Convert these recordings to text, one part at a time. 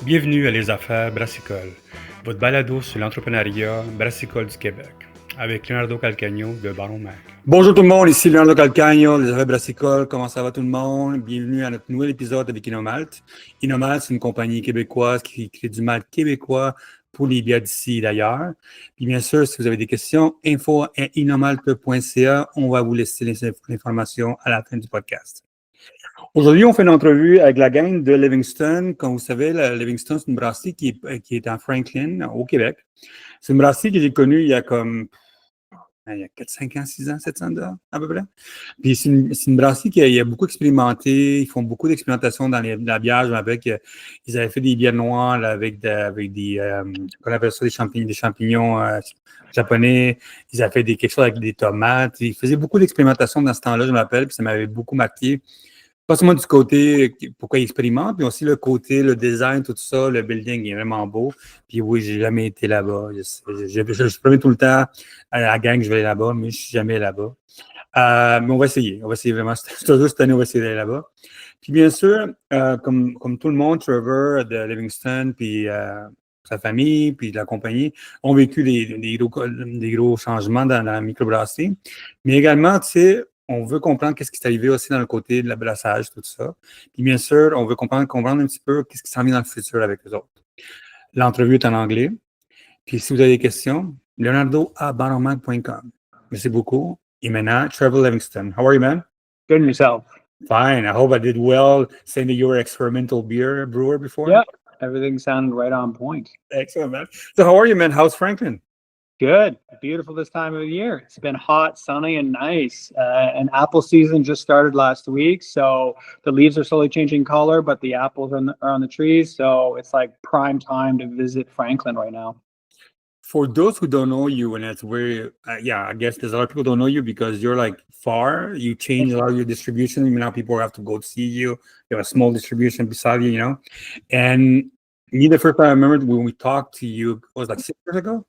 Bienvenue à Les Affaires Brassicoles, votre balado sur l'entrepreneuriat brassicole du Québec, avec Leonardo Calcagno de Baron Mac. Bonjour tout le monde, ici Leonardo Calcagno, Les Affaires Brassicoles. Comment ça va tout le monde? Bienvenue à notre nouvel épisode avec INNOMALT. INNOMALT, c'est une compagnie québécoise qui crée du malt québécois pour les bières d'ici et d'ailleurs. Puis bien sûr, si vous avez des questions, info@innomalt.ca. On va vous laisser l'information à la fin du podcast. Aujourd'hui, on fait une entrevue avec la gang de Livingstone. Comme vous savez, Livingstone, c'est une brasserie qui est à Franklin, au Québec. C'est une brasserie que j'ai connue il y a 4, 5 ans, 6 ans, 7 ans à peu près. Puis c'est une brasserie qui a beaucoup expérimenté. Ils font beaucoup d'expérimentation dans la bière. Ils avaient fait des bières noires là, avec des qu'on appelle ça des champignons japonais. Ils avaient fait quelque chose avec des tomates. Ils faisaient beaucoup d'expérimentation dans ce temps-là, je me rappelle, puis ça m'avait beaucoup marqué. Pas seulement du côté pourquoi ils expérimentent, mais aussi le côté, le design, tout ça, le building est vraiment beau. Puis oui, j'ai jamais été là-bas. Je promets tout le temps à la gang que je vais aller là-bas, mais je suis jamais là-bas. Mais on va essayer. On va essayer vraiment. Cette année, on va essayer d'aller là-bas. Puis bien sûr, comme tout le monde, Trevor de Livingstone, puis sa famille, puis la compagnie, ont vécu des gros changements dans la microbrasserie. Mais également, tu sais, on veut comprendre qu'est-ce qui s'est arrivé aussi dans le côté de la brassage, tout ça. Puis bien sûr, on veut comprendre un petit peu qu'est-ce qui s'en vient dans le futur avec eux autres. L'entrevue est en anglais. Puis si vous avez des questions, leonardo@baronmac.com. Merci beaucoup. Et maintenant, Trevor Livingstone. How are you, man? Good, and yourself? Fine. I hope I did well saying that you were an experimental beer brewer before. Yeah, everything sounded right on point. Excellent, man. So how are you, man? How's Franklin? Good. Beautiful this time of the year. It's been hot, sunny, and nice. And apple season just started last week. So the leaves are slowly changing color, but the apples are on the trees. So it's like prime time to visit Franklin right now. For those who don't know you, and that's where, I guess there's a lot of people don't know you because you're like far. You change a lot of your distribution. I mean, now people have to go see you. You have a small distribution beside you, you know. And me, the first time I remember when we talked to you, it was like 6 years ago.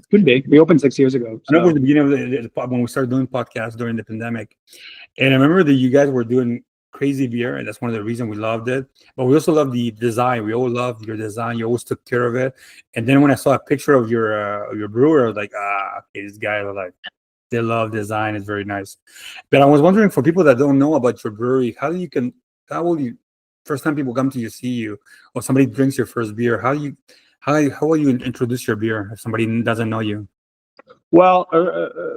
Could be. We opened 6 years ago. So. I remember the beginning of when we started doing podcasts during the pandemic. And I remember that you guys were doing crazy beer, and that's one of the reasons we loved it. But we also love the design. We all loved your design. You always took care of it. And then when I saw a picture of your brewer, I was like, okay, this guy, they love design. It's very nice. But I was wondering, for people that don't know about your brewery, how will you, first time people come to see you, or somebody drinks your first beer, how will you introduce your beer if somebody doesn't know you? Well,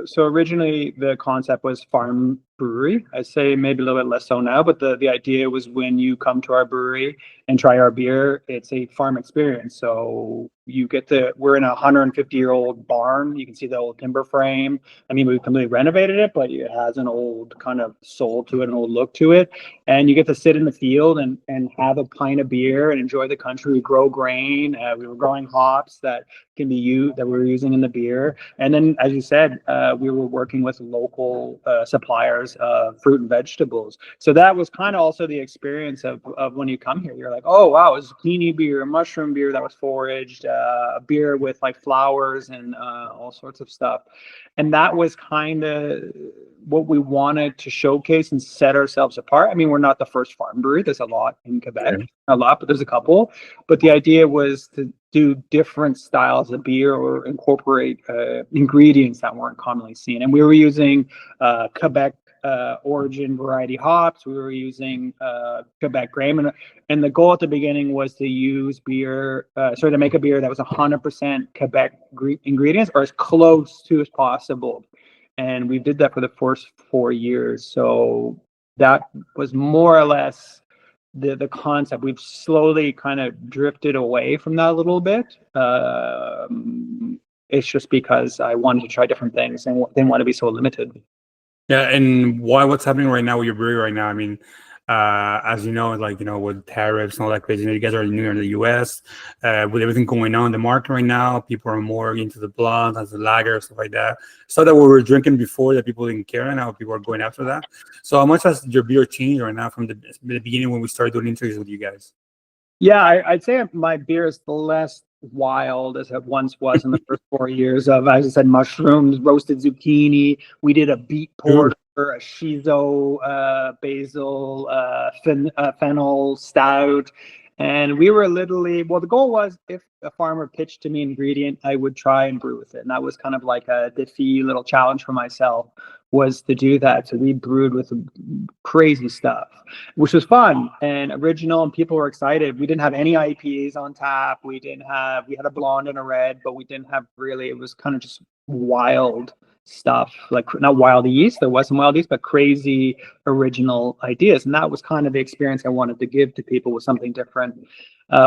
so originally the concept was farm brewery. I'd say maybe a little bit less so now, but the idea was when you come to our brewery and try our beer, it's a farm experience. So we're in a 150-year-old barn. You can see the old timber frame. I mean, we've completely renovated it, but it has an old kind of soul to it, an old look to it. And you get to sit in the field and have a pint of beer and enjoy the country. We grow grain. We were growing hops that can be used, that we were using in the beer. And then, as you said, we were working with local suppliers of fruit and vegetables. So that was kind of also the experience of when you come here. You're like, oh, wow, a zucchini beer, a mushroom beer that was foraged, a beer with like flowers and all sorts of stuff. And that was kind of what we wanted to showcase and set ourselves apart. I mean, we're not the first farm brewery. There's a lot in Quebec, but there's a couple. But the idea was to do different styles of beer or incorporate ingredients that weren't commonly seen. And we were using Quebec origin variety hops. We were using Quebec grain. And the goal at the beginning was to use to make a beer that was 100% Quebec ingredients, or as close to as possible. And we did that for the first 4 years. So that was more or less the concept. We've slowly kind of drifted away from that a little bit. It's just because I wanted to try different things and didn't want to be so limited. Yeah, and what's happening right now with your brewery right now? I mean, as you know, with tariffs and all that crazy, you guys are new in the U.S. With everything going on in the market right now, people are more into the blonde, as the lager, stuff like that. So that we were drinking before that people didn't care, and now people are going after that. So how much has your beer changed right now from the beginning when we started doing interviews with you guys? Yeah, I'd say my beer is less wild as it once was in the first 4 years of, as I said, mushrooms, roasted zucchini. We did a beet porter, a shiso, basil, fennel stout. And we were literally, well, the goal was if a farmer pitched to me ingredient, I would try and brew with it. And that was kind of like a defeat little challenge for myself, was to do that. So we brewed with crazy stuff, which was fun and original, and people were excited. We didn't have any IPAs on tap. We had a blonde and a red, but we didn't have really, it was kind of just wild stuff, like not wild yeast, there was some wild yeast, but crazy original ideas. And that was kind of the experience I wanted to give to people, with something different,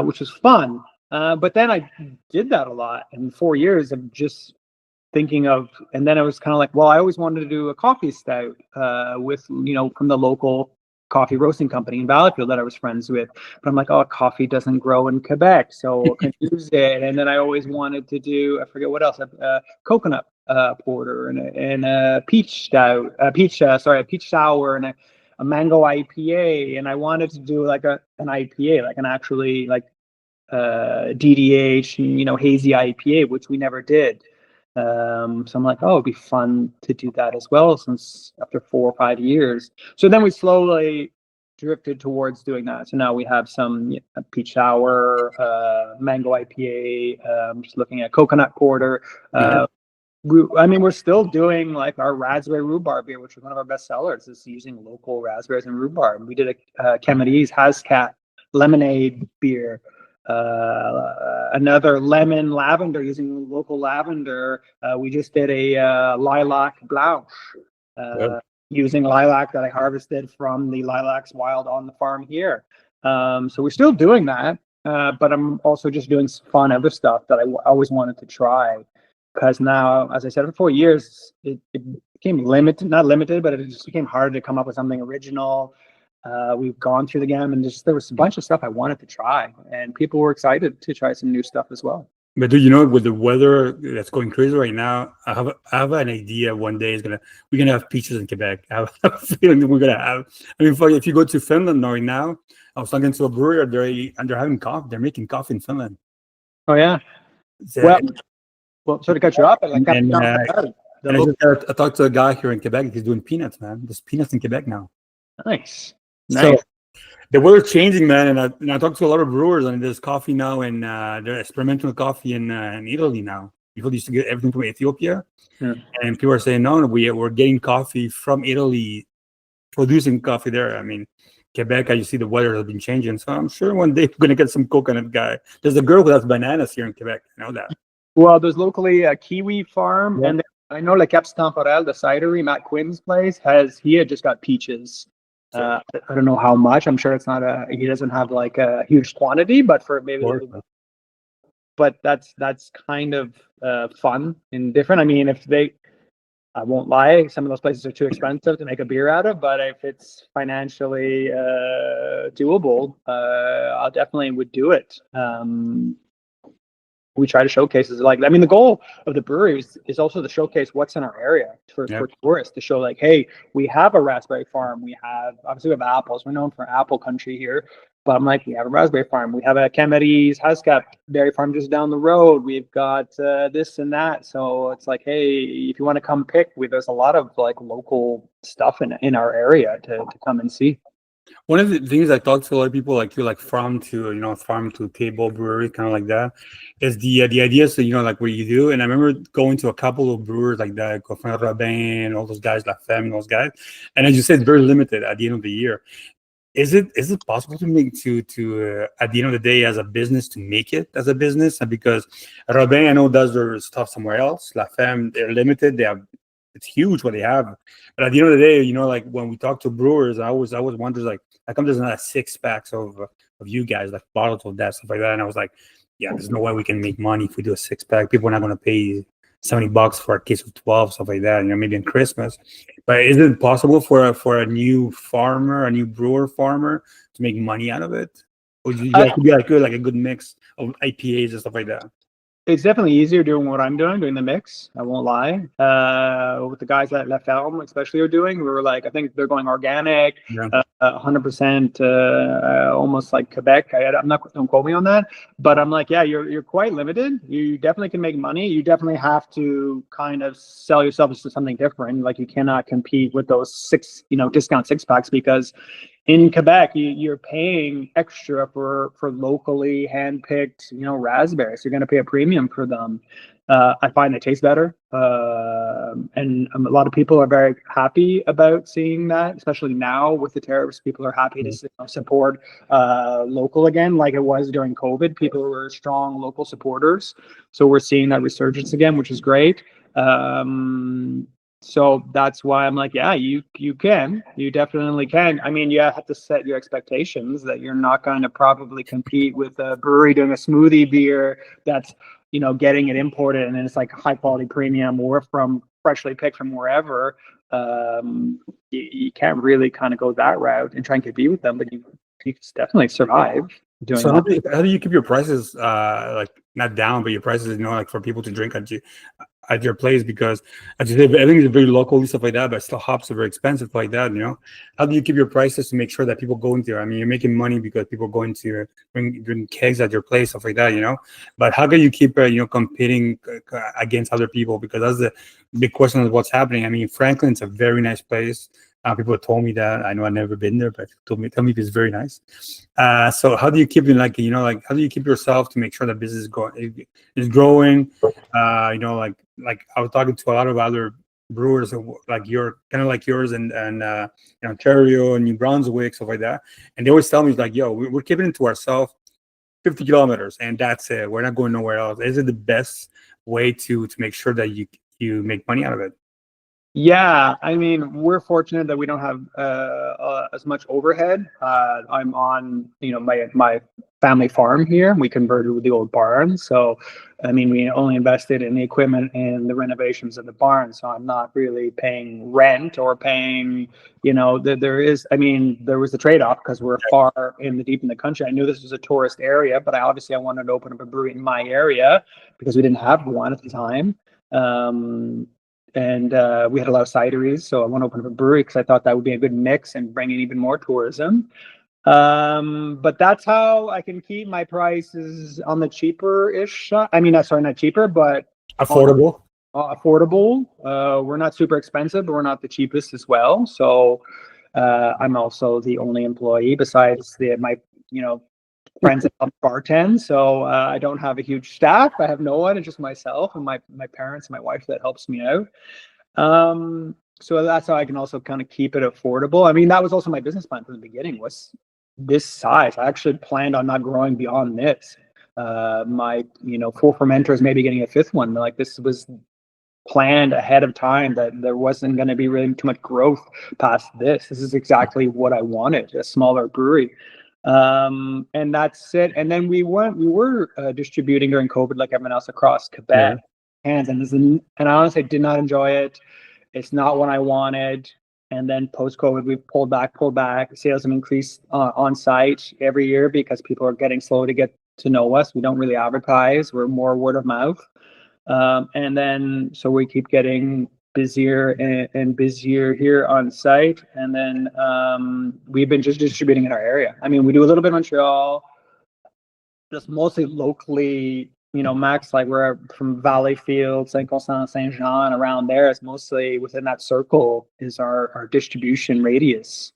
which was fun. But then I did that a lot, in 4 years of just thinking of, and then it was kind of like, well, I always wanted to do a coffee stout with, from the local coffee roasting company in Valleyfield that I was friends with. But I'm like, oh, coffee doesn't grow in Quebec, so I can use it. And then I always wanted to do, I forget what else, coconut porter and a peach stout, a peach sour, and a mango IPA. And I wanted to do like an IPA, like an actually like DDH, hazy IPA, which we never did. So I'm like, oh, it'd be fun to do that as well, since after 4 or 5 years. So then we slowly drifted towards doing that. So now we have some peach sour, mango IPA, just looking at coconut porter. We're still doing like our raspberry rhubarb beer, which was one of our best sellers, is using local raspberries and rhubarb. We did a Camarines Hascat lemonade beer. Another lemon lavender, using local lavender. We just did a lilac blanche, using lilac that I harvested from the lilacs wild on the farm here. So we're still doing that, but I'm also just doing fun other stuff that I always wanted to try. Because now, as I said, for 4 years, it became not limited, but it just became harder to come up with something original. We've gone through the gamut, and there was a bunch of stuff I wanted to try, and people were excited to try some new stuff as well. But with the weather that's going crazy right now, I have an idea. One day we're gonna have peaches in Quebec. I have a feeling we're gonna have. I mean, if you go to Finland right now, I was talking to a brewery, and they're having coffee. They're making coffee in Finland. Oh yeah. Well, sorry to cut you off, but like, I talked to a guy here in Quebec. He's doing peanuts, man. There's peanuts in Quebec now. Nice. So the weather's changing, man. And I talked to a lot of brewers, and there's coffee now, and they're experimenting with coffee in Italy now. People used to get everything from Ethiopia, and people are saying, no, we're getting coffee from Italy, producing coffee there. I mean, Quebec, as you see, the weather has been changing. So I'm sure one day we're going to get some coconut guy. There's a girl who has bananas here in Quebec. I know that. Well, there's locally a kiwi farm, and I know like Temporel, the cidery, Matt Quinn's place, he had just got peaches. I don't know how much. I'm sure it's not he doesn't have like a huge quantity, but for maybe. But that's kind of fun and different. I mean, I won't lie, some of those places are too expensive to make a beer out of, but if it's financially doable, I definitely would do it. We try to showcase the goal of the brewery is also to showcase what's in our area for tourists, to show like, hey, we have a raspberry farm. We have apples. We're known for apple country here, but I'm like, we have a raspberry farm. We have a Camarines Hascat dairy farm just down the road. We've got this and that. So it's like, hey, if you want to come pick, there's a lot of like local stuff in our area to come and see. One of the things I talk to a lot of people like you, like farm to table brewery, kind of like that, is the idea. So like what you do. And I remember going to a couple of brewers like that, Robin, all those guys, La Femme, those guys. And as you said, very limited at the end of the year. Is it possible to make at the end of the day as a business to make it as a business? And because Robin, I know, does their stuff somewhere else. La Femme, they're limited. It's huge what they have. But at the end of the day, like when we talk to brewers, I always wonder, like, how come there's not 6-packs of you guys, like bottles of that, stuff like that? And I was like, yeah, there's no way we can make money if we do a 6-pack. People are not going to pay $70 for a case of 12, stuff like that, maybe in Christmas. But is it possible for a new brewer farmer to make money out of it? Or you have to be like a good mix of IPAs and stuff like that? It's definitely easier doing what I'm doing the mix. I won't lie. With the guys at La Ferme, especially, are doing, we were like, I think they're going organic, 100%, almost like Quebec. Don't quote me on that, but I'm like, yeah, you're quite limited. You definitely can make money. You definitely have to kind of sell yourself as something different. Like, you cannot compete with those discount 6-packs, because in Quebec, you're paying extra for locally handpicked, raspberries. You're going to pay a premium for them. I find they taste better, and a lot of people are very happy about seeing that, especially now with the tariffs. People are happy to support local again, like it was during COVID. People were strong local supporters, so we're seeing that resurgence again, which is great. So that's why I'm like, yeah, you definitely can. I mean, you have to set your expectations that you're not going to probably compete with a brewery doing a smoothie beer that's, getting it imported and then it's like high quality premium or from freshly picked from wherever. You can't really kind of go that route and try and compete with them, but you can definitely survive doing So that. how do you keep your prices like not down, but your prices, like for people to drink at your place? Because as you say, everything is very local and stuff like that, but still hops are very expensive like that, How do you keep your prices to make sure that people go into there? I mean, you're making money because people go into bring kegs at your place, stuff like that, But how can you keep, competing against other people? Because that's the big question of what's happening. I mean, Franklin's a very nice place. People told me that. I know I've never been there, but tell me if it's very nice. So how do you keep it, how do you keep yourself to make sure that business is growing? Like I was talking to a lot of other brewers like yours and Ontario and New Brunswick, stuff like that, and they always tell me like, yo, we're keeping it to ourselves 50 kilometers and that's it. We're not going nowhere else. Is it the best way to make sure that you make money out of it? Yeah, I mean, we're fortunate that we don't have as much overhead. I'm on, my family farm here. We converted with the old barn, so I mean, we only invested in the equipment and the renovations of the barn. So I'm not really paying rent or paying, there was a trade-off because we're far deep in the country. I knew this was a tourist area, but I wanted to open up a brewery in my area because we didn't have one at the time. And we had a lot of cideries, so I want to open up a brewery because I thought that would be a good mix and bring in even more tourism. But that's how I can keep my prices on the cheaper-ish. I mean, sorry, not cheaper, but affordable. Affordable. We're not super expensive, but we're not the cheapest as well. So I'm also the only employee besides my friends that help bartend. So I don't have a huge staff. I have no one. It's just myself and my parents and my wife that helps me out. So that's how I can also kind of keep it affordable. I mean, that was also my business plan from the beginning, was this size. I actually planned on not growing beyond this. My 4 fermenters, maybe getting a 5th one. Like, this was planned ahead of time, that there wasn't going to be really too much growth past this. This is exactly what I wanted, a smaller brewery. And that's it. And then we were distributing during COVID like everyone else across Quebec, and I honestly did not enjoy it. It's not what I wanted. And then post-COVID, we pulled back. Sales have increased on site every year because people are getting slow to get to know us. We don't really advertise. We're more word of mouth. And then so we keep getting busier and busier here on site. And then we've been just distributing in our area. I mean, we do a little bit in Montreal, just mostly locally, max, like we're from Valleyfield, Saint-Constant, Saint-Jean, around there. It's mostly within that circle is our distribution radius.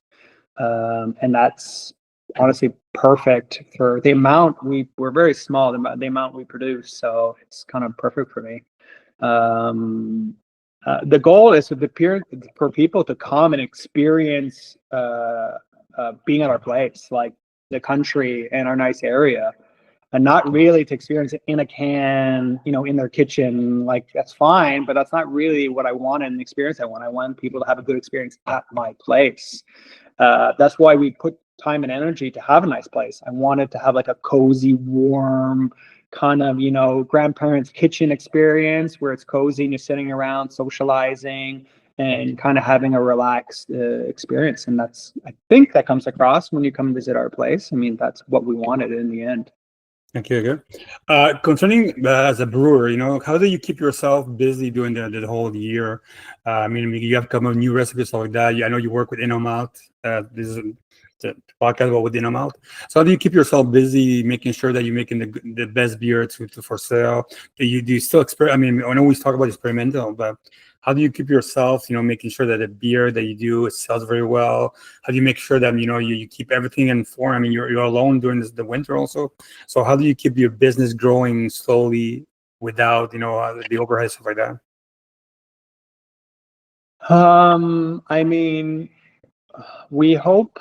And that's honestly perfect for the amount we're very small, the amount we produce. So it's kind of perfect for me. The goal is for people to come and experience being at our place, like the country and our nice area, and not really to experience it in a can, in their kitchen. Like, that's fine, but that's not really what I want in the experience. I want people to have a good experience at my place. That's why we put time and energy to have a nice place. I wanted to have like a cozy, warm kind of, grandparents' kitchen experience where it's cozy and you're sitting around socializing and kind of having a relaxed experience. And I think that comes across when you come visit our place. I mean, that's what we wanted in the end. Okay, good. Concerning as a brewer, how do you keep yourself busy during the whole year? I mean, you have come up with new recipes, stuff like that. I know you work with INNOMALT. This is podcast about with INNOMALT. So how do you keep yourself busy, making sure that you're making the best beer to for sale? Do you still experiment? I mean, I know we talk about experimental, but how do you keep yourself, making sure that the beer that you do, it sells very well? How do you make sure that, you keep everything in form? I mean, you're alone during the winter also. So how do you keep your business growing slowly without, the overhead, stuff like that? I mean, we hope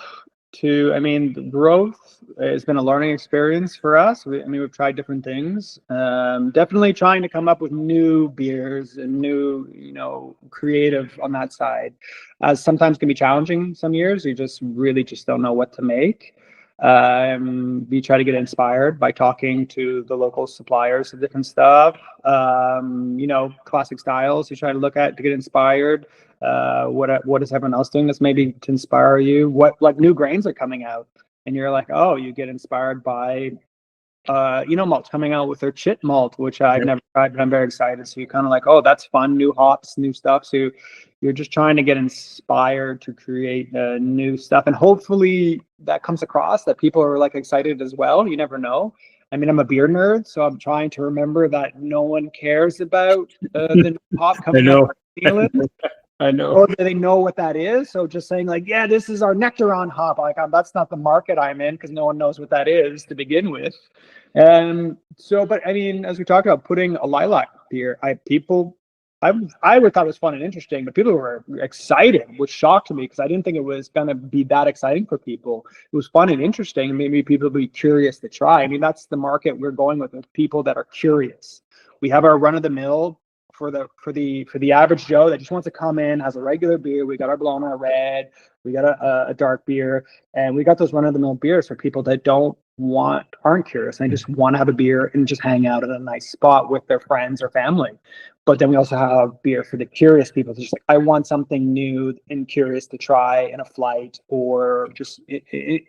to, the growth has been a learning experience for us. We've tried different things. Definitely trying to come up with new beers and new, creative on that side. Sometimes can be challenging some years. You just really just don't know what to make. We try to get inspired by talking to the local suppliers of different stuff. Classic styles you try to look at to get inspired. What is everyone else doing that's maybe to inspire you? What like new grains are coming out, and you're like, oh, you get inspired by Malt's coming out with their chit malt, which I've never tried, but I'm very excited. So you're kind of like, oh, that's fun, new hops, new stuff. So you're just trying to get inspired to create new stuff, and hopefully that comes across that people are like excited as well. You never know. I'm a beer nerd, so I'm trying to remember that no one cares about the new hop coming out of New Zealand. I know. Or do they know what that is? So just saying like, yeah, this is our Nectaron hop. Like that's not the market I'm in because no one knows what that is to begin with. And so, but as we talked about putting a lilac beer, I would thought it was fun and interesting, but people were excited, which shocked me because I didn't think it was going to be that exciting for people. It was fun and interesting, and maybe people would be curious to try. That's the market we're going with people that are curious. We have our run of the mill. For the average Joe that just wants to come in, has a regular beer. We got our Bologna red, we got a dark beer, and we got those run-of-the-mill beers for people that aren't curious and they just want to have a beer and just hang out at a nice spot with their friends or family. But then we also have beer for the curious people. It's just like, I want something new and curious to try in a flight or just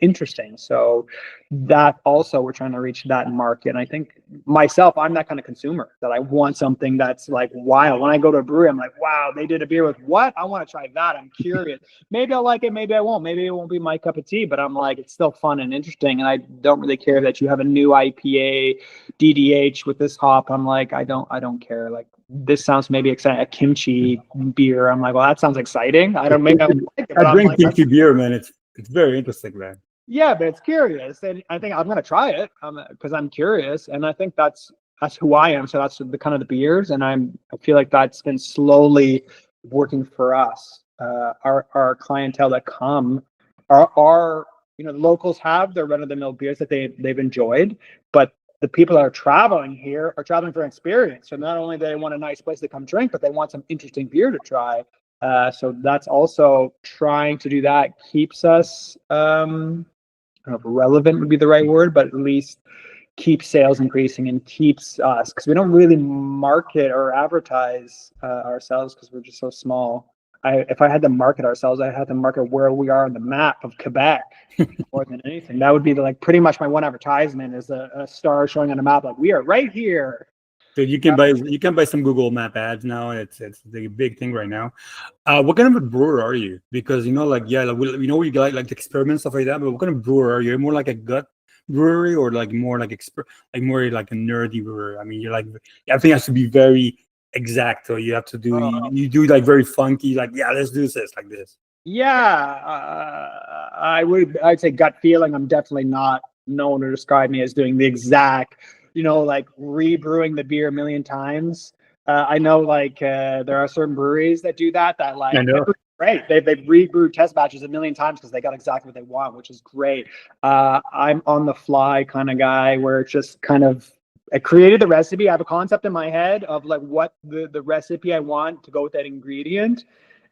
interesting. So that also, we're trying to reach that market. And I think myself, I'm that kind of consumer that I want something that's like wild. When I go to a brewery, I'm like, wow, they did a beer with what? I want to try that. I'm curious. Maybe I'll like it. Maybe I won't. Maybe it won't be my cup of tea, but I'm like, it's still fun and interesting. And I don't really care that you have a new IPA DDH with this hop. I'm like, I don't care. Like, this sounds maybe exciting. A kimchi beer. I'm like, well, that sounds exciting. I don't like it. I drink kimchi beer, man. It's very interesting, man. Yeah, but it's curious, and I think I'm gonna try it because I'm curious, and I think that's who I am. So that's the kind of the beers, and I feel like that's been slowly working for us. Our clientele that come are the locals have their run of the mill beers that they've enjoyed, but the people that are traveling here are traveling for an experience. So not only do they want a nice place to come drink, but they want some interesting beer to try. So that's also trying to do that keeps us, I don't know if relevant would be the right word, but at least keeps sales increasing and keeps us, because we don't really market or advertise ourselves because we're just so small. If I had to market ourselves, I had to market where we are on the map of Quebec more than anything. That would be pretty much my one advertisement is a star showing on a map, like we are right here. So you can buy some Google Map ads now. It's the big thing right now. What kind of a brewer are you? Because we like the experiment stuff like that. But what kind of brewer are you? More like a gut brewery or like more like more like a nerdy brewer? You're like, everything has to be very exact. So you have to do you do like very funky, like, yeah, let's do this like this. Yeah, I'd say gut feeling. I'm definitely not known to describe me as doing the exact, like rebrewing the beer a million times. I know there are certain breweries that do that like, I know. Great. They've rebrewed test batches a million times because they got exactly what they want, which is great. I'm on the fly kind of guy where it's just kind of, I created the recipe. I have a concept in my head of like what the recipe I want to go with that ingredient.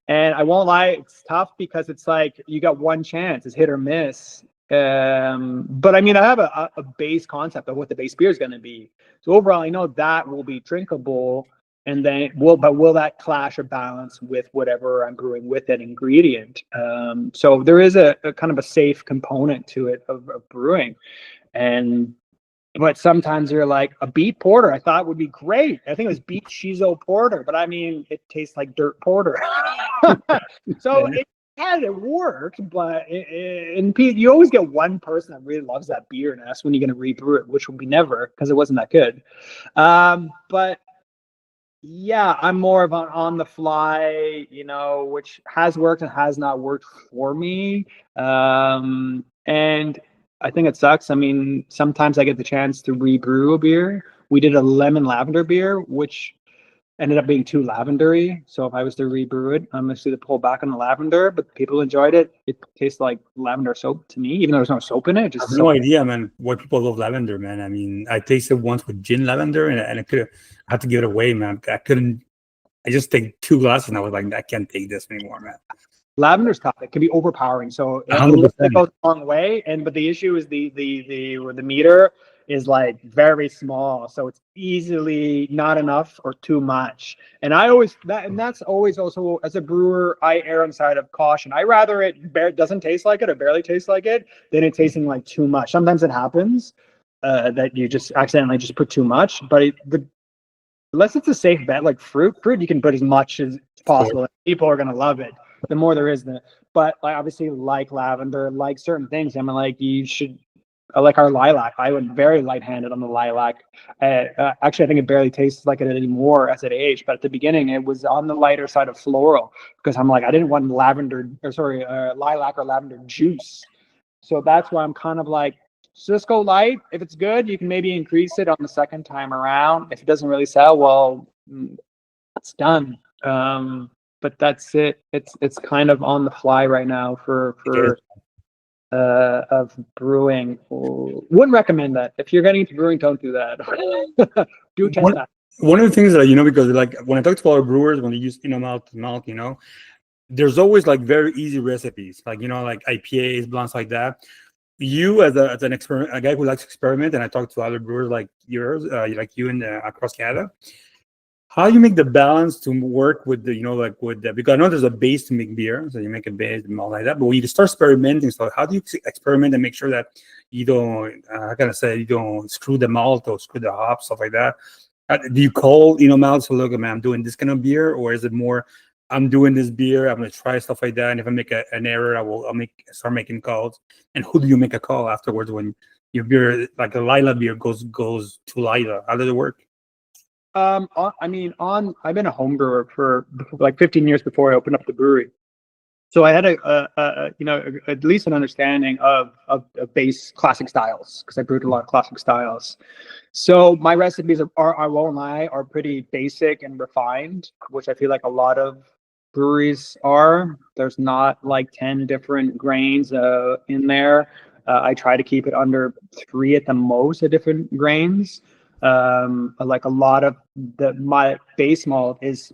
And I won't lie, it's tough because it's like you got one chance. It's hit or miss. But I have a base concept of what the base beer is going to be. So overall, I know that will be drinkable, and then will that clash or balance with whatever I'm brewing with that ingredient? So there is a kind of a safe component to it of brewing, but sometimes you're like, a beet porter I thought would be great. I think it was beet shiso porter, but it tastes like dirt porter. So and it worked, but and you always get one person that really loves that beer and asks when you're going to rebrew it, which will be never because it wasn't that good. But yeah, I'm more of an on the fly, which has worked and has not worked for me. And I think it sucks. I mean, sometimes I get the chance to rebrew a beer. We did a lemon lavender beer, which ended up being too lavendery. So if I was to rebrew it, I'm going to pull back on the lavender, but people enjoyed it. It tastes like lavender soap to me, even though there's no soap in it. I have no idea, man, why people love lavender, man. I mean, I tasted once with gin lavender and I had to give it away, man. I just take 2 glasses and I was like, I can't take this anymore, man. Lavender's tough. It can be overpowering. So it 100%. goes a long way. But the issue is the meter is like very small, so it's easily not enough or too much. And that's always also, as a brewer, I err on the side of caution. I rather it doesn't taste like it or barely tastes like it than it tasting like too much. Sometimes it happens that you just accidentally just put too much, but unless it's a safe bet, like fruit you can put as much as possible. People are gonna love it. The more there is, but obviously like lavender, like certain things, I mean, like you should. Like our lilac, I went very light-handed on the lilac. Actually, I think it barely tastes like it anymore as it aged. But at the beginning, it was on the lighter side of floral because I'm like, I didn't want lilac or lavender juice. So that's why I'm kind of like, just go light. If it's good, you can maybe increase it on the second time around. If it doesn't really sell, well, it's done. But that's it. It's kind of on the fly right now for of brewing. Wouldn't recommend that. If you're getting into brewing, don't do that. Do test that. One of the things that, because like when I talk to other brewers, when they use malt, there's always like very easy recipes, like, like IPAs, blondes, like that. You as an experiment, a guy who likes to experiment, and I talk to other brewers like yours, like you across Canada. How do you make the balance to work with because I know there's a base to make beer, so you make a base and all like that. But when you start experimenting, so how do you experiment and make sure that you don't, you don't screw the malt or screw the hops, stuff like that? Do you call, malt, so look, man, I'm doing this kind of beer, or is it more, I'm doing this beer, I'm gonna try stuff like that, and if I make an error, I'll start making calls. And who do you make a call afterwards when your beer, like a Lila beer, goes to Lila? How does it work? I've been a home brewer for like 15 years before I opened up the brewery. So I had at least an understanding of base classic styles because I brewed a lot of classic styles. So my recipes I won't lie, are pretty basic and refined, which I feel like a lot of breweries are. There's not like 10 different grains in there. I try to keep it under 3 at the most of different grains. Like a lot of my base malt is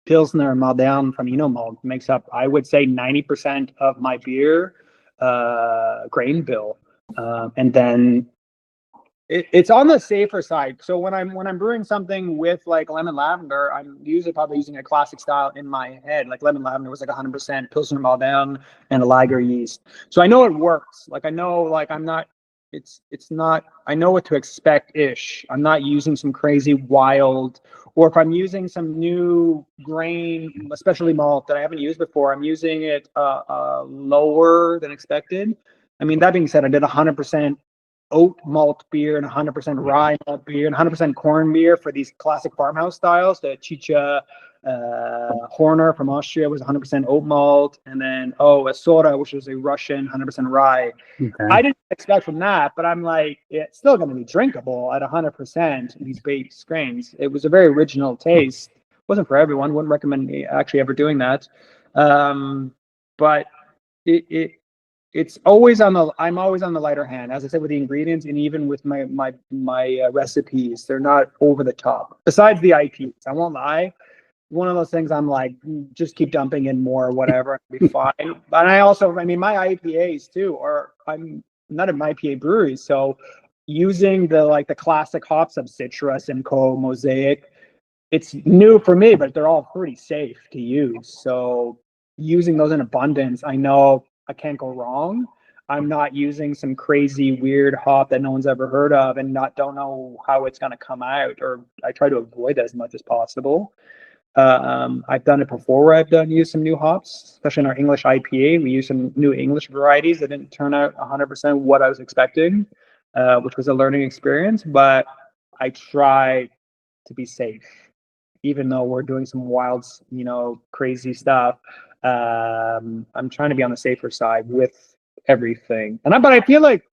Pilsner Moderne from INNOMALT, makes up, I would say, 90% of my beer grain bill, and then it's on the safer side. So when I'm brewing something with like lemon lavender, I'm usually probably using a classic style in my head. Like lemon lavender was like 100% Pilsner Moderne and a lager yeast, so I know it works. Like I know, like I'm not. It's not, I know what to expect ish. I'm not using some crazy wild, or if I'm using some new grain, especially malt that I haven't used before, I'm using it lower than expected. I mean, that being said, I did 100% oat malt beer and 100% rye malt beer and 100% corn beer for these classic farmhouse styles. The Chicha Horner from Austria was 100% oat malt, and then a Soda, which was a Russian 100% rye. Okay. I didn't expect from that, but I'm like, it's still going to be drinkable at 100%. These base grains. It was a very original taste. Wasn't for everyone. Wouldn't recommend me actually ever doing that. But it's always I'm always on the lighter hand, as I said, with the ingredients, and even with my recipes, they're not over the top. Besides the IPs, I won't lie. One of those things I'm like, just keep dumping in more or whatever, it'll be fine. But my IPAs too, I'm not an IPA brewery, so using the classic hops of Citrus, Simcoe, Mosaic, it's new for me, but they're all pretty safe to use. So using those in abundance, I know I can't go wrong. I'm not using some crazy weird hop that no one's ever heard of and don't know how it's going to come out, or I try to avoid that as much as possible. I've done it before where I've used some new hops, especially in our English IPA. We used some new English varieties that didn't turn out 100% what I was expecting, which was a learning experience. But I try to be safe, even though we're doing some wild, crazy stuff. I'm trying to be on the safer side with everything. But I feel like,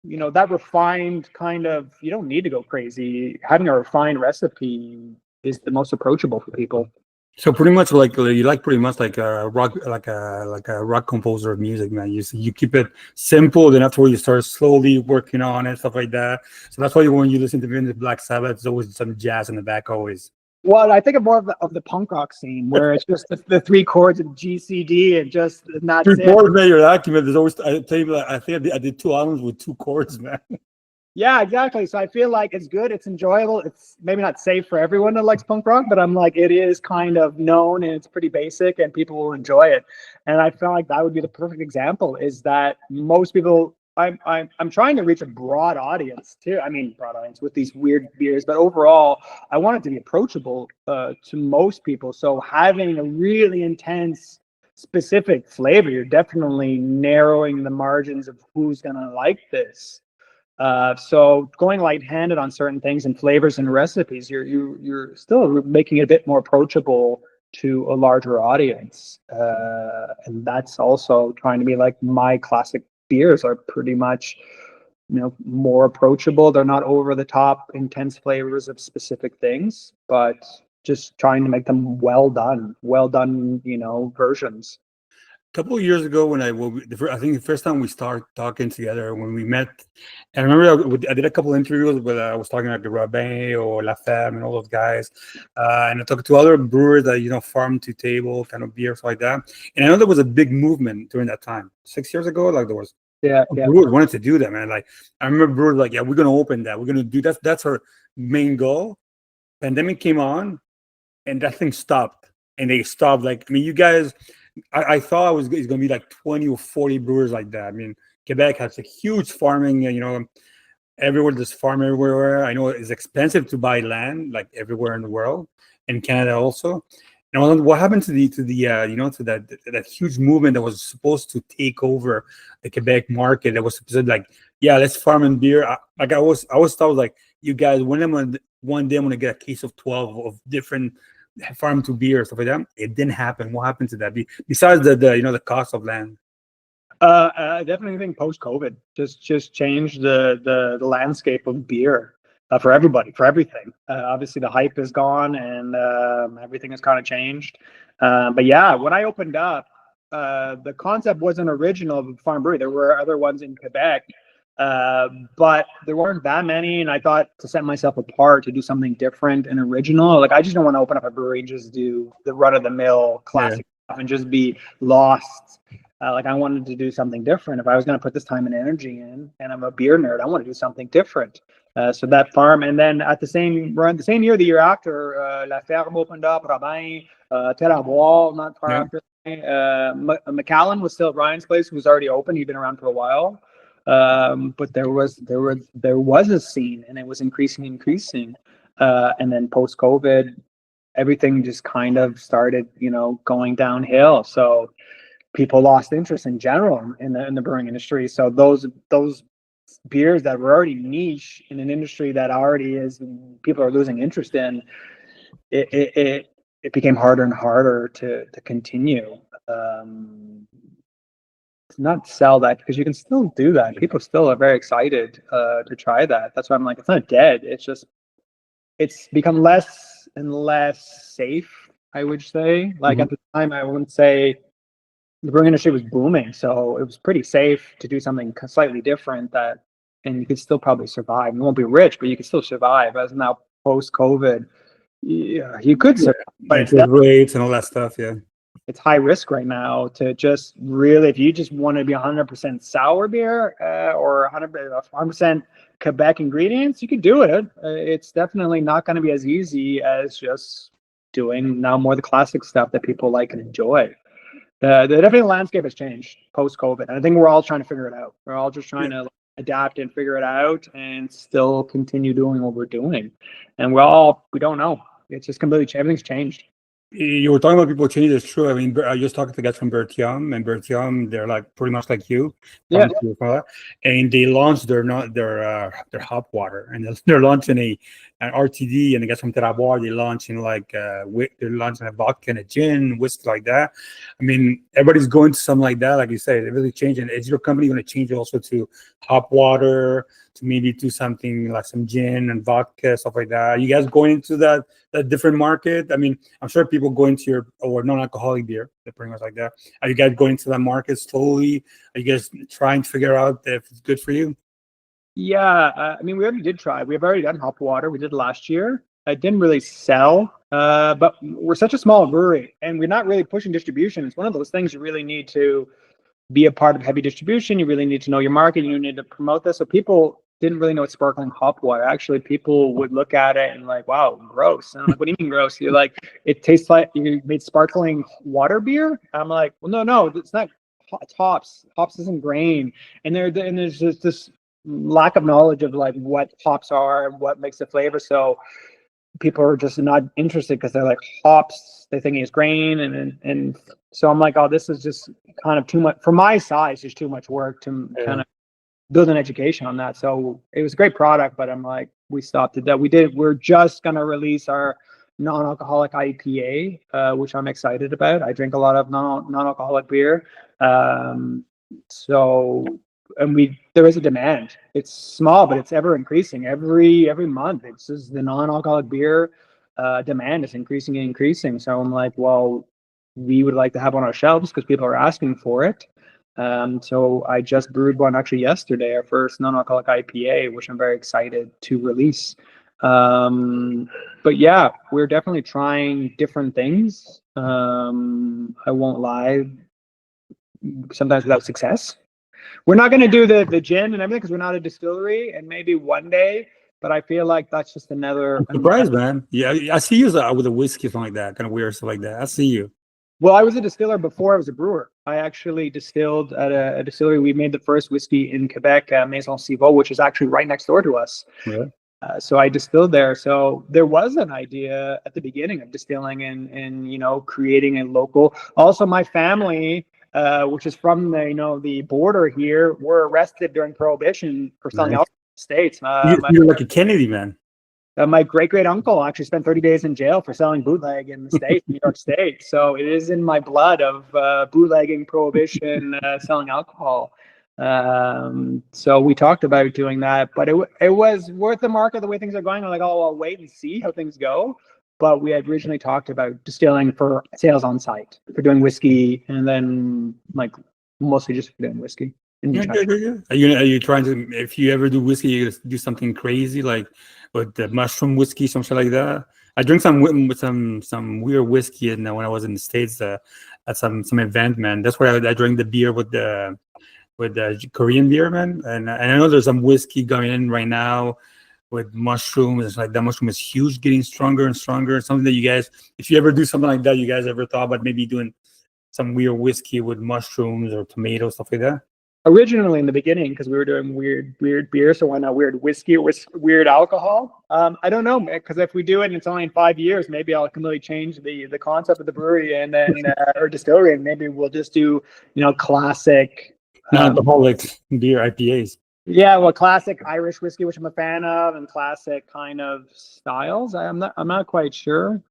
that refined kind of, you don't need to go crazy. Having a refined recipe is the most approachable for people. So pretty much like you like pretty much like a rock, like a rock composer of music, man. You keep it simple, then after you start slowly working on it, stuff like that. So that's why when you listen to Vintage Black Sabbath, there's always some jazz in the back always. Well, I think of more of the punk rock scene where it's just the three chords of G, C, D, and just not three chords, man. You're lucky, man. There's always I think I did 2 albums with 2 chords, man. Yeah, exactly. So I feel like it's good, it's enjoyable. It's maybe not safe for everyone that likes punk rock, but I'm like, it is kind of known and it's pretty basic and people will enjoy it. And I feel like that would be the perfect example, is that most people, I'm trying to reach a broad audience too. I mean, broad audience with these weird beers, but overall, I want it to be approachable to most people. So having a really intense, specific flavor, you're definitely narrowing the margins of who's gonna like this. So going light-handed on certain things and flavors and recipes, you're still making it a bit more approachable to a larger audience, and that's also trying to be like, my classic beers are pretty much, more approachable. They're not over the top intense flavors of specific things, but just trying to make them well done, versions. Couple of years ago, when I think the first time we started talking together, when we met, and I remember I did a couple of interviews with I was talking like the Robin or La Femme and all those guys, and I talked to other brewers that farm to table kind of beers like that. And I know there was a big movement during that time, 6 years ago. Like there was brewers wanted to do that, man. Like I remember brewers like, yeah, we're gonna open that, we're gonna do that. That's our main goal. Pandemic came on, and that thing stopped, and they stopped. Like, I mean, you guys. I thought it's going to be like 20 or 40 brewers like that. I mean, Quebec has a huge farming, everywhere there's farm everywhere. I know it's expensive to buy land, like everywhere in the world, in Canada also. And what happened to that huge movement that was supposed to take over the Quebec market? That was supposed to like, yeah, let's farm and beer. I always thought like, you guys, one day I'm gonna get a case of 12 of different farm to beer, stuff like that. It didn't happen. What happened to that? Besides the cost of land? I definitely think post-COVID just changed the landscape of beer for everybody, for everything. Obviously, the hype is gone and everything has kind of changed. But yeah, when I opened up, the concept wasn't original of Farm Brewery. There were other ones in Quebec, but there weren't that many. And I thought, to set myself apart, to do something different and original, like I just don't want to open up a brewery and just do the run-of-the-mill classic stuff and just be lost. Like I wanted to do something different. If I was going to put this time and energy in, and I'm a beer nerd, I want to do something different. So that farm, and then around the same year, the year after, La Ferme opened up, Robin, Territoire, not far after. McAllen was still at Ryan's place, who was already open. He'd been around for a while, but there was a scene, and it was increasing, and then post COVID, everything just kind of started, going downhill. So people lost interest in general in the brewing industry. So those beers that were already niche in an industry that already is, people are losing interest in, it became harder and harder to continue. Not sell that, because you can still do that. People still are very excited to try that. That's why I'm like, it's not dead. It's just, it's become less and less safe, I would say. Like at the time, I wouldn't say the brewing industry was booming, so it was pretty safe to do something slightly different and you could still probably survive. You won't be rich, but you can still survive. As now post-COVID, yeah, you could survive, but it's rates and all that stuff. Yeah, it's high risk right now to just really, if you just want to be 100% sour beer or 100% Quebec ingredients, you could do it. It's definitely not going to be as easy as just doing now more the classic stuff that people like and enjoy. The definitely landscape has changed post-COVID, and I think we're all trying to figure it out. We're all just trying to adapt and figure it out, and still continue doing what we're doing. And we don't know. It's just completely everything's changed. You were talking about people changing. It's true. I mean, I just talked to the guys from Bertium, and Bertium, they're like pretty much like you. Yeah. And they launched their hop water, and they're launching an RTD, and the guys from Terroir, they're launching they're launching a vodka and a gin, whiskey like that. I mean, everybody's going to something like that, like you said. They're really changing. Is your company going to change also to hop water, to maybe do something like some gin and vodka, stuff like that? Are you guys going into that different market? I mean, I'm sure people go into your or non-alcoholic beer, they're pretty much like that. Are you guys going into that market slowly? Are you guys trying to figure out if it's good for you? Yeah, I mean, we already did try. We've already done hop water. We did last year. It didn't really sell, but we're such a small brewery, and we're not really pushing distribution. It's one of those things you really need to be a part of heavy distribution. You really need to know your market. You need to promote this. So people didn't really know what sparkling hop water. Actually, people would look at it and like, wow, gross. And I'm like, what do you mean gross? You're like, it tastes like you made sparkling water beer. I'm like, well, no, it's not. It's hops. Hops isn't grain. And there's just this lack of knowledge of like what hops are and what makes the flavor. So people are just not interested because they're like hops. They're thinking it's grain, and so I'm like, oh, this is just kind of too much for my size. Just too much work to kind of build an education on that. So it was a great product, but I'm like, we stopped at that. We're just gonna release our non-alcoholic IPA, which I'm excited about. I drink a lot of non-alcoholic beer, there is a demand. It's small, but it's ever increasing. Every month, it's just the non-alcoholic beer demand is increasing. So I'm like, well, we would like to have on our shelves because people are asking for it. So I just brewed one actually yesterday, our first non-alcoholic IPA, which I'm very excited to release. But yeah, we're definitely trying different things. I won't lie, sometimes without success. We're not going to do the gin and everything because we're not a distillery, and maybe one day, but I feel like that's just another. I'm surprised, man. Yeah, I see you with a whiskey, something like that, kind of weird stuff like that. I see you. Well, I was a distiller before I was a brewer. I actually distilled at a distillery. We made the first whiskey in Quebec, Maison Civaux, which is actually right next door to us. Yeah. So I distilled there. So there was an idea at the beginning of distilling and creating a local. Also, my family, which is from the border here, were arrested during Prohibition for selling alcohol in the States. You're like a Kennedy man. My great uncle actually spent 30 days in jail for selling bootleg in the States, New York State. So it is in my blood of bootlegging, Prohibition, selling alcohol. So we talked about doing that, but it was worth the market the way things are going. I'm like, oh, I'll wait and see how things go. But we had originally talked about distilling for sales on site, for doing whiskey, and then like mostly just for doing whiskey. Yeah. Are you trying to, if you ever do whiskey, you do something crazy like with the mushroom whiskey, something like that? I drink some weird whiskey, and when I was in the States at some event, man. That's where I drank the beer with the Korean beer, man. And I know there's some whiskey going in right now with mushrooms. It's like that mushroom is huge, getting stronger and stronger. Something that you guys, if you ever do something like that, you guys ever thought about maybe doing some weird whiskey with mushrooms or tomatoes, stuff like that? Originally in the beginning, because we were doing weird beer, so why not weird whiskey or weird alcohol? I don't know, because if we do it and it's only in 5 years, maybe I'll completely change the concept of the brewery and then or distillery, and maybe we'll just do classic non-alcoholic beer IPAs. Yeah, well, classic Irish whiskey, which I'm a fan of, and classic kind of styles. I'm not quite sure.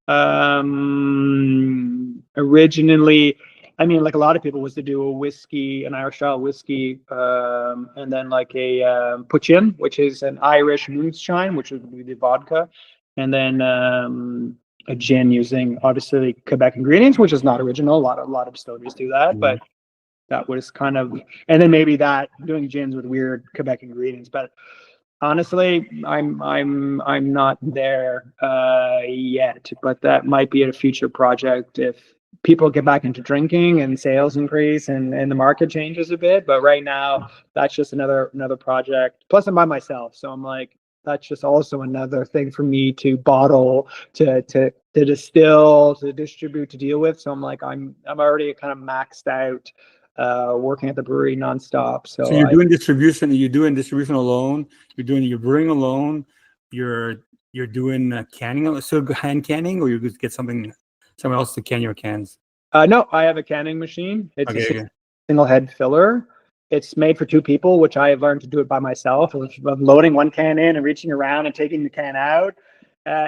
Originally, I mean, like a lot of people, was to do a whiskey, an Irish style whiskey, and then like a Puchin, which is an Irish moonshine, which would be the vodka, and then a gin using obviously Quebec ingredients, which is not original. A lot of distilleries do that, but that was kind of, and then maybe that doing gins with weird Quebec ingredients. But honestly, I'm not there yet. But that might be a future project if people get back into drinking and sales increase and the market changes a bit. But right now, that's just another project. Plus, I'm by myself, so I'm like, that's just also another thing for me to bottle, to distill, to distribute, to deal with. So I'm like, I'm already kind of maxed out. Working at the brewery nonstop. So you're doing distribution. You're doing distribution alone. You're brewing alone. You're doing canning, so hand canning, or you just get something someone else to can your cans? No, I have a canning machine. It's Okay, a okay. single head filler. It's made for 2 people, which I have learned to do it by myself. Of loading one can in and reaching around and taking the can out.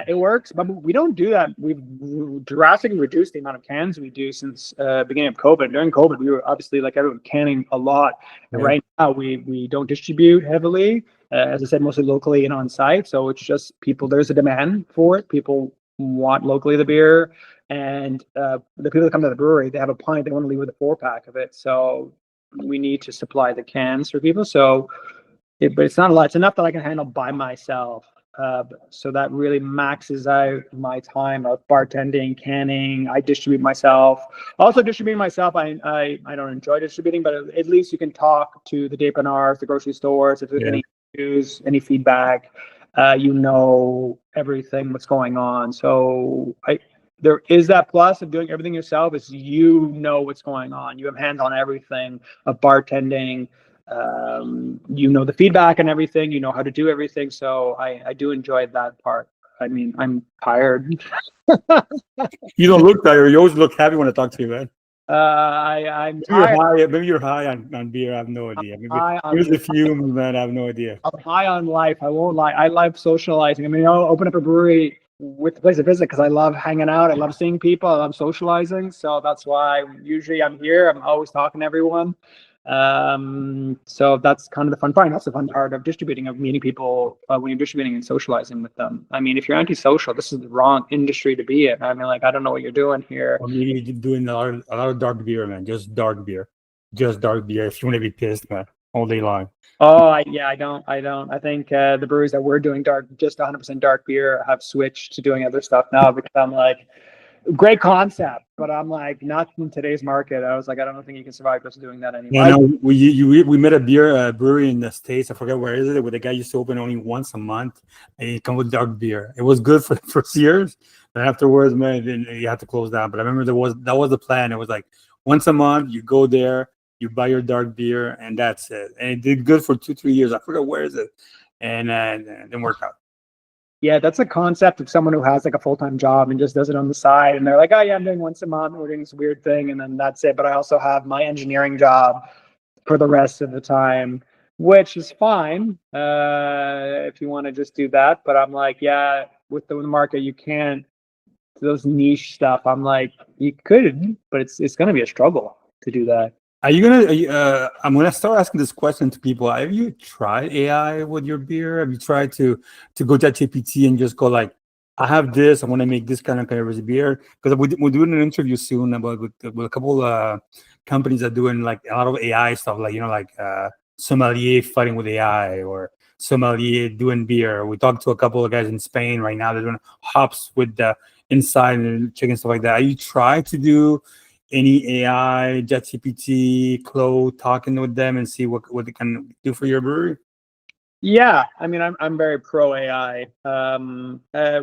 It works, but we don't do that. We've drastically reduced the amount of cans we do since beginning of COVID. During COVID, we were obviously, like everyone, canning a lot. And Yeah. right now, we don't distribute heavily. As I said, mostly locally and on site. So it's just people. There's a demand for it. People want locally the beer, and the people that come to the brewery, they have a pint. They want to leave with a 4-pack of it. So we need to supply the cans for people. So, but it's not a lot. It's enough that I can handle by myself. So that really maxes out my time of bartending, canning. I distribute myself. Also distributing myself, I don't enjoy distributing, but at least you can talk to the dépanneurs, the grocery stores, if there's Yeah. any issues, any feedback. You know everything what's going on. So there is that plus of doing everything yourself, is you know what's going on. You have hands on everything of bartending. You know the feedback and everything. You know how to do everything. So I do enjoy that part. I mean, I'm tired. You don't look tired. You always look happy when I talk to you, man. I'm Maybe you're tired. high. Maybe you're high on beer. I have no idea. Maybe High on here's the fumes, man. I have no idea. I'm high on life. I won't lie. I love socializing. I mean, I'll open up a brewery with the place to visit because I love hanging out. I love seeing people. I love socializing. So that's why usually I'm here. I'm always talking to everyone. So that's kind of the fun part. That's the fun part of distributing, of meeting people when you're distributing and socializing with them. I mean, if you're antisocial, this is the wrong industry to be in. I mean, like, I don't know what you're doing here. Or maybe you're doing a lot of dark beer, man. Just dark beer. Just dark beer. If you want to be pissed, man, all day long. Oh, I don't. I think the breweries that we're doing just 100% dark beer have switched to doing other stuff now, because I'm like, great concept, but I'm like, not in today's market. I was like, I don't think you can survive just doing that anymore. Yeah, no, we met a beer brewery in the States. I forget where is it, where the guy used to open only once a month, and he come with dark beer. It was good for the first years, but afterwards, man, then you had to close down. But I remember that was the plan. It was like once a month, you go there, you buy your dark beer, and that's it. And it did good for 2-3 years. I forget where is it, and it didn't work out. Yeah, that's a concept of someone who has like a full-time job and just does it on the side. And they're like, oh yeah, I'm doing once a month. We're doing this weird thing. And then that's it. But I also have my engineering job for the rest of the time, which is fine if you want to just do that. But I'm like, yeah, with the market, you can't, those niche stuff. I'm like, you could, but it's going to be a struggle to do that. I'm gonna start asking this question to people. Have you tried AI with your beer? Have you tried to go to ChatGPT and just go like, I have this, I want to make this kind of beer? Because we're doing an interview soon about with a couple companies that are doing like a lot of AI stuff, like sommelier fighting with AI, or sommelier doing beer. We talked to a couple of guys in Spain right now. They're doing hops with the inside and chicken, stuff like that. Are you trying to do any AI, ChatGPT, Claude, talking with them and see what they can do for your brewery? Yeah, I mean, I'm very pro AI.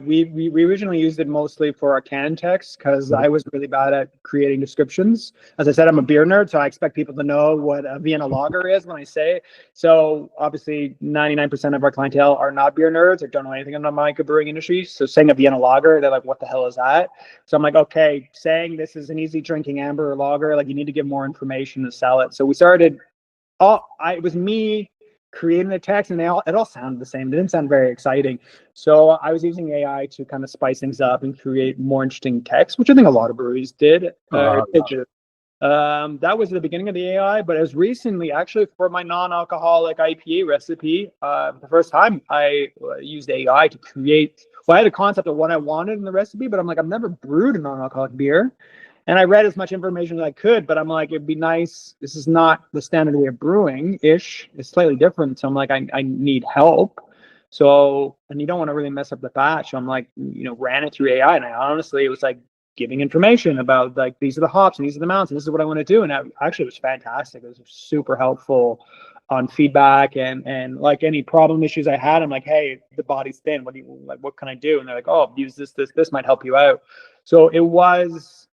We originally used it mostly for our can text because I was really bad at creating descriptions. As I said, I'm a beer nerd, so I expect people to know what a Vienna lager is when I say it. So obviously, 99% of our clientele are not beer nerds or don't know anything in the microbrewing industry. So saying a Vienna lager, they're like, "What the hell is that?" So I'm like, "Okay, saying this is an easy drinking amber or lager, like you need to give more information to sell it." So we started. It was me creating the text, and it all sounded the same. It didn't sound very exciting. So I was using AI to kind of spice things up and create more interesting text, which I think a lot of breweries did. That was the beginning of the AI, but as recently, actually, for my non-alcoholic IPA recipe, the first time I used AI to create. Well, I had a concept of what I wanted in the recipe, but I'm like, I've never brewed a non-alcoholic beer. And I read as much information as I could, but I'm like, it'd be nice. This is not the standard way of brewing-ish. It's slightly different. So I'm like, I need help. So, and you don't want to really mess up the batch. So I'm like, ran it through AI. And it was like giving information about like, these are the hops and these are the mounts and this is what I want to do. And actually, it was fantastic. It was super helpful on feedback and like any problem issues I had. I'm like, hey, the body's thin. What can I do? And they're like, oh, use this might help you out. So it was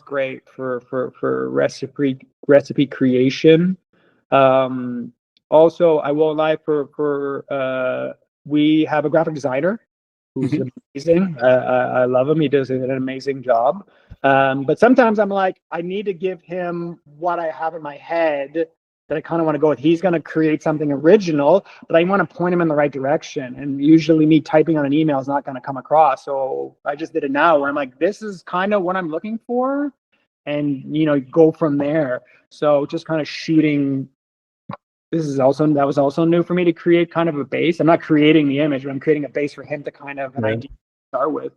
great for recipe creation. Also, I won't lie, we have a graphic designer who's amazing. I love him. He does an amazing job. But sometimes I'm like, I need to give him what I have in my head that I kind of want to go with. He's going to create something original, but I want to point him in the right direction. And usually me typing on an email is not going to come across. So I just did it now where I'm like, this is kind of what I'm looking for. And, go from there. So just kind of shooting. That was also new for me to create kind of a base. I'm not creating the image, but I'm creating a base for him to kind of an idea to start with.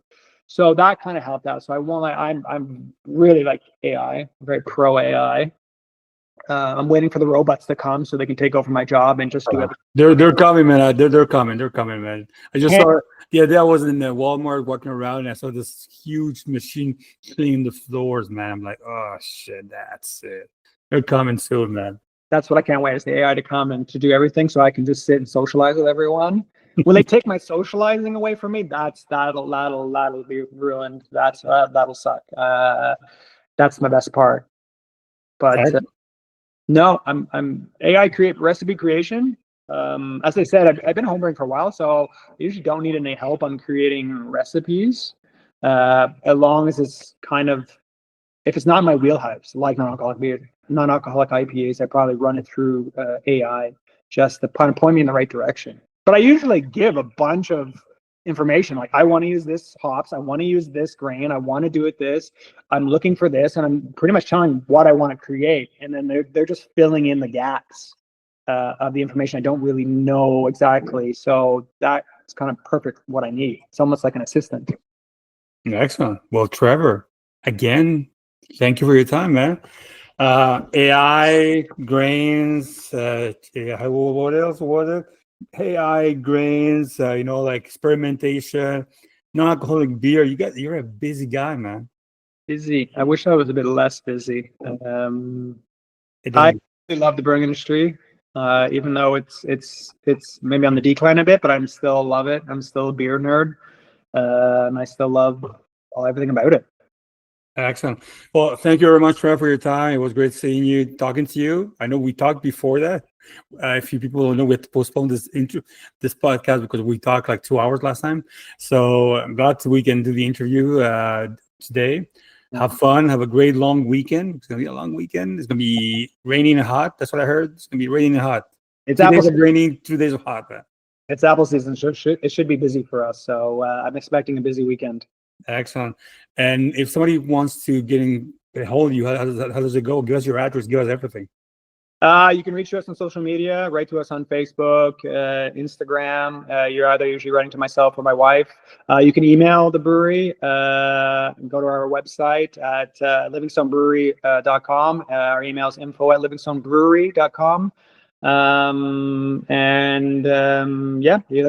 So that kind of helped out. So I'm really like AI, I'm very pro AI. I'm waiting for the robots to come so they can take over my job and just do it. They're coming, man. They're coming, man. I just saw the other day I was in the Walmart walking around and I saw this huge machine cleaning the floors, man. I'm like, oh shit, that's it. They're coming soon, man. That's what I can't wait is the AI to come and to do everything so I can just sit and socialize with everyone. When they take my socializing away from me, that'll be ruined. That'll suck. That's my best part. But no, I'm AI recipe creation. As I said, I've been homebrewing for a while, so I usually don't need any help on creating recipes. As long as it's kind of, if it's not in my wheelhouse, like non-alcoholic IPAs, I probably run it through AI just to point me in the right direction. But I usually give a bunch of information, like I want to use this hops, I want to use this grain, I want to do it this, I'm looking for this, and I'm pretty much telling what I want to create, and then they're just filling in the gaps of the information I don't really know exactly. So that's kind of perfect what I need. It's almost like an assistant. Excellent. Well, Trevor, again, thank you for your time, man. AI, grains, what else was it? AI, grains, like experimentation, non-alcoholic beer. You're a busy guy, man. Busy. I wish I was a bit less busy. I really love the brewing industry, even though it's maybe on the decline a bit, but I still love it. I'm still a beer nerd, and I still love everything about it. Excellent. Well, thank you very much, Trevor, for your time. It was great seeing you, talking to you. I know we talked before that. A few people don't know we had to postpone this podcast because we talked like 2 hours last time. So I'm glad we can do the interview today. Have fun. Have a great long weekend. It's going to be a long weekend. It's going to be raining and hot. That's what I heard. It's going to be raining and hot. It's 2 days of raining, 2 days of hot, man. It's apple season. It should be busy for us. So I'm expecting a busy weekend. Excellent. And if somebody wants to get in a hold of you, how does it go? Give us your address. Give us everything. You can reach us on social media. Write to us on Facebook, Instagram. You're either usually writing to myself or my wife. You can email the brewery. And go to our website at livingstonebrewery.com. Our email is info@livingstonebrewery.com. That's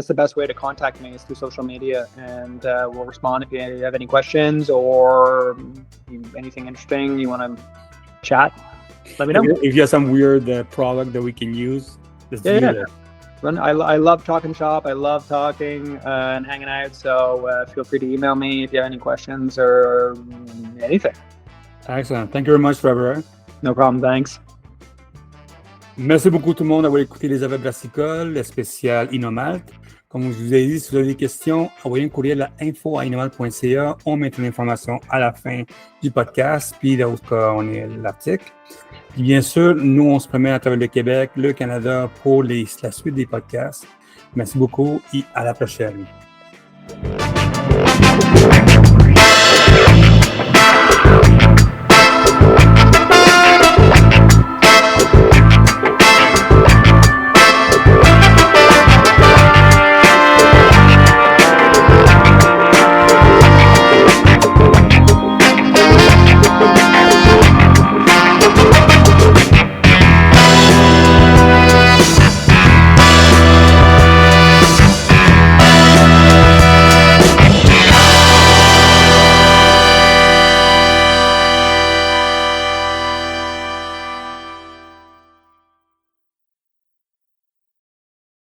the best way to contact me is through social media, and we'll respond if you have any questions or anything interesting you want to chat. Let me know. If you have some weird product that we can use. I love talking shop. I love talking and hanging out. So feel free to email me if you have any questions or anything. Excellent. Thank you very much, Trevor. No problem. Thanks. Merci beaucoup tout le monde d'avoir écouté les Avec Brassicoles, le spécial INNOMALT. Comme je vous ai dit, si vous avez des questions, envoyez un courriel à info@innomalt.ca. On met l'information à la fin du podcast, puis là où on est l'article. Puis bien sûr, nous, on se promène à travers le Québec, le Canada pour la suite des podcasts. Merci beaucoup et à la prochaine.